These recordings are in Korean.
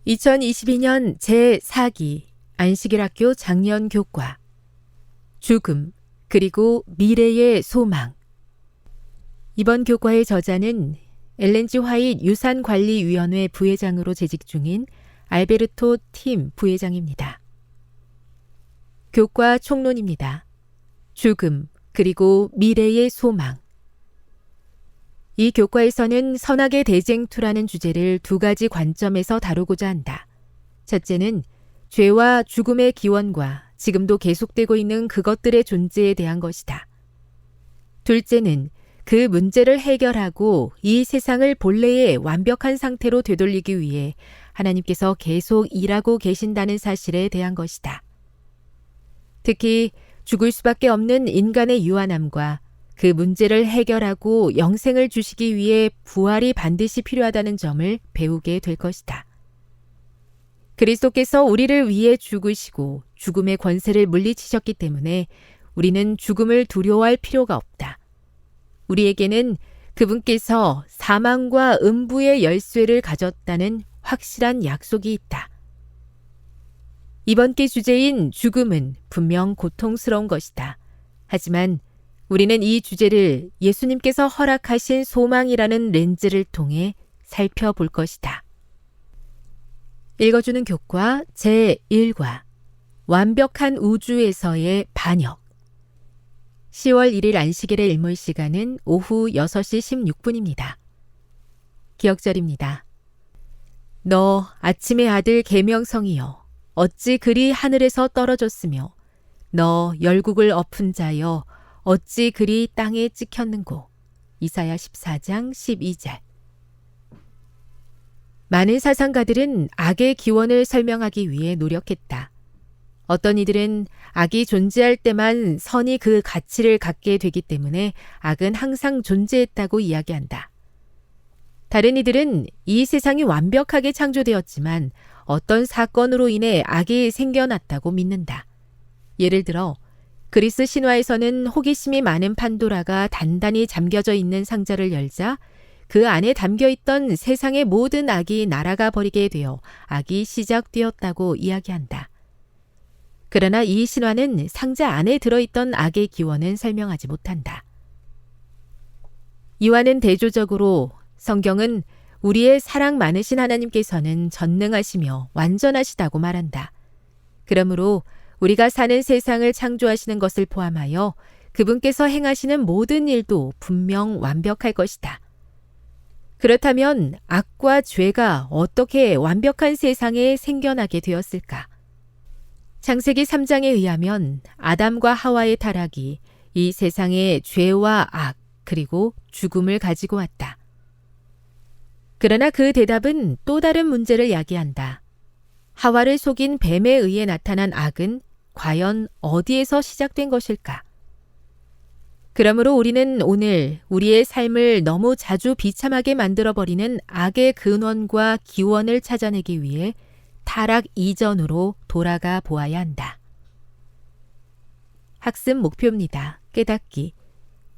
2022년 제4기 안식일학교 작년 교과 죽음 그리고 미래의 소망. 이번 교과의 저자는 엘렌 G. 화이트 유산관리위원회 부회장으로 재직 중인 알베르토 팀 부회장입니다. 교과 총론입니다. 죽음 그리고 미래의 소망. 이 교과에서는 선악의 대쟁투라는 주제를 두 가지 관점에서 다루고자 한다. 첫째는 죄와 죽음의 기원과 지금도 계속되고 있는 그것들의 존재에 대한 것이다. 둘째는 그 문제를 해결하고 이 세상을 본래의 완벽한 상태로 되돌리기 위해 하나님께서 계속 일하고 계신다는 사실에 대한 것이다. 특히 죽을 수밖에 없는 인간의 유한함과 그 문제를 해결하고 영생을 주시기 위해 부활이 반드시 필요하다는 점을 배우게 될 것이다. 그리스도께서 우리를 위해 죽으시고 죽음의 권세를 물리치셨기 때문에 우리는 죽음을 두려워할 필요가 없다. 우리에게는 그분께서 사망과 음부의 열쇠를 가졌다는 확실한 약속이 있다. 이번 기 주제인 죽음은 분명 고통스러운 것이다. 하지만 우리는 이 주제를 예수님께서 허락하신 소망이라는 렌즈를 통해 살펴볼 것이다. 읽어주는 교과 제1과 완벽한 우주에서의 반역. 10월 1일 안식일의 일몰 시간은 오후 6시 16분입니다. 기억절입니다. 너 아침의 아들 계명성이여 어찌 그리 하늘에서 떨어졌으며 너 열국을 엎은 자여 어찌 그리 땅에 찍혔는고. 이사야 14장 12절. 많은 사상가들은 악의 기원을 설명하기 위해 노력했다. 어떤 이들은 악이 존재할 때만 선이 그 가치를 갖게 되기 때문에 악은 항상 존재했다고 이야기한다. 다른 이들은 이 세상이 완벽하게 창조되었지만 어떤 사건으로 인해 악이 생겨났다고 믿는다. 예를 들어 그리스 신화에서는 호기심이 많은 판도라가 단단히 잠겨져 있는 상자를 열자 그 안에 담겨있던 세상의 모든 악이 날아가 버리게 되어 악이 시작되었다고 이야기한다. 그러나 이 신화는 상자 안에 들어있던 악의 기원은 설명하지 못한다. 이와는 대조적으로 성경은 우리의 사랑 많으신 하나님께서는 전능하시며 완전하시다고 말한다. 그러므로 우리가 사는 세상을 창조하시는 것을 포함하여 그분께서 행하시는 모든 일도 분명 완벽할 것이다. 그렇다면 악과 죄가 어떻게 완벽한 세상에 생겨나게 되었을까? 창세기 3장에 의하면 아담과 하와의 타락이 이 세상에 죄와 악 그리고 죽음을 가지고 왔다. 그러나 그 대답은 또 다른 문제를 야기한다. 하와를 속인 뱀에 의해 나타난 악은 과연 어디에서 시작된 것일까? 그러므로 우리는 오늘 우리의 삶을 너무 자주 비참하게 만들어버리는 악의 근원과 기원을 찾아내기 위해 타락 이전으로 돌아가 보아야 한다. 학습 목표입니다. 깨닫기.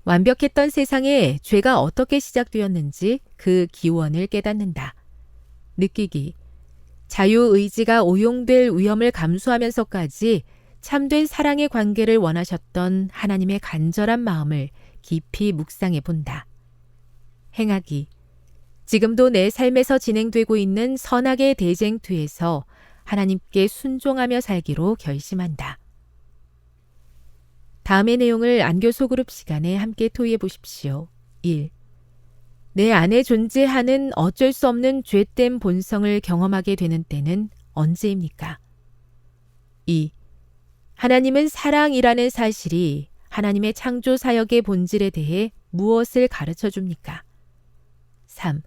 완벽했던 세상에 죄가 어떻게 시작되었는지 그 기원을 깨닫는다. 느끼기. 자유의지가 오용될 위험을 감수하면서까지 참된 사랑의 관계를 원하셨던 하나님의 간절한 마음을 깊이 묵상해 본다. 행하기. 지금도 내 삶에서 진행되고 있는 선악의 대쟁투에서 하나님께 순종하며 살기로 결심한다. 다음의 내용을 안교 소그룹 시간에 함께 토의해 보십시오. 1. 내 안에 존재하는 어쩔 수 없는 죄된 본성을 경험하게 되는 때는 언제입니까? 2. 하나님은 사랑이라는 사실이 하나님의 창조 사역의 본질에 대해 무엇을 가르쳐 줍니까? 3.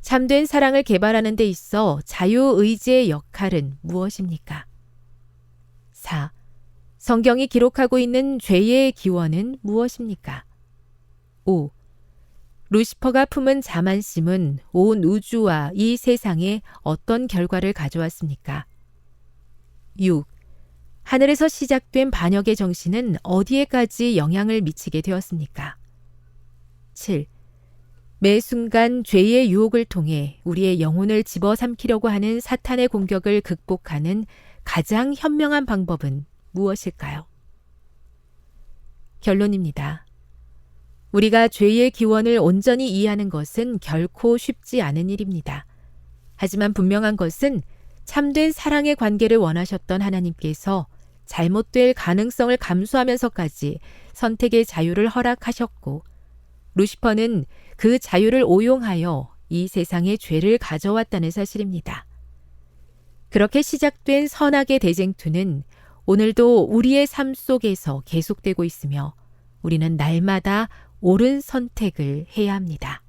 참된 사랑을 개발하는 데 있어 자유의지의 역할은 무엇입니까? 4. 성경이 기록하고 있는 죄의 기원은 무엇입니까? 5. 루시퍼가 품은 자만심은 온 우주와 이 세상에 어떤 결과를 가져왔습니까? 6. 하늘에서 시작된 반역의 정신은 어디에까지 영향을 미치게 되었습니까? 7. 매 순간 죄의 유혹을 통해 우리의 영혼을 집어삼키려고 하는 사탄의 공격을 극복하는 가장 현명한 방법은 무엇일까요? 결론입니다. 우리가 죄의 기원을 온전히 이해하는 것은 결코 쉽지 않은 일입니다. 하지만 분명한 것은 참된 사랑의 관계를 원하셨던 하나님께서 잘못될 가능성을 감수하면서까지 선택의 자유를 허락하셨고, 루시퍼는 그 자유를 오용하여 이 세상에 죄를 가져왔다는 사실입니다. 그렇게 시작된 선악의 대쟁투는 오늘도 우리의 삶 속에서 계속되고 있으며 우리는 날마다 옳은 선택을 해야 합니다.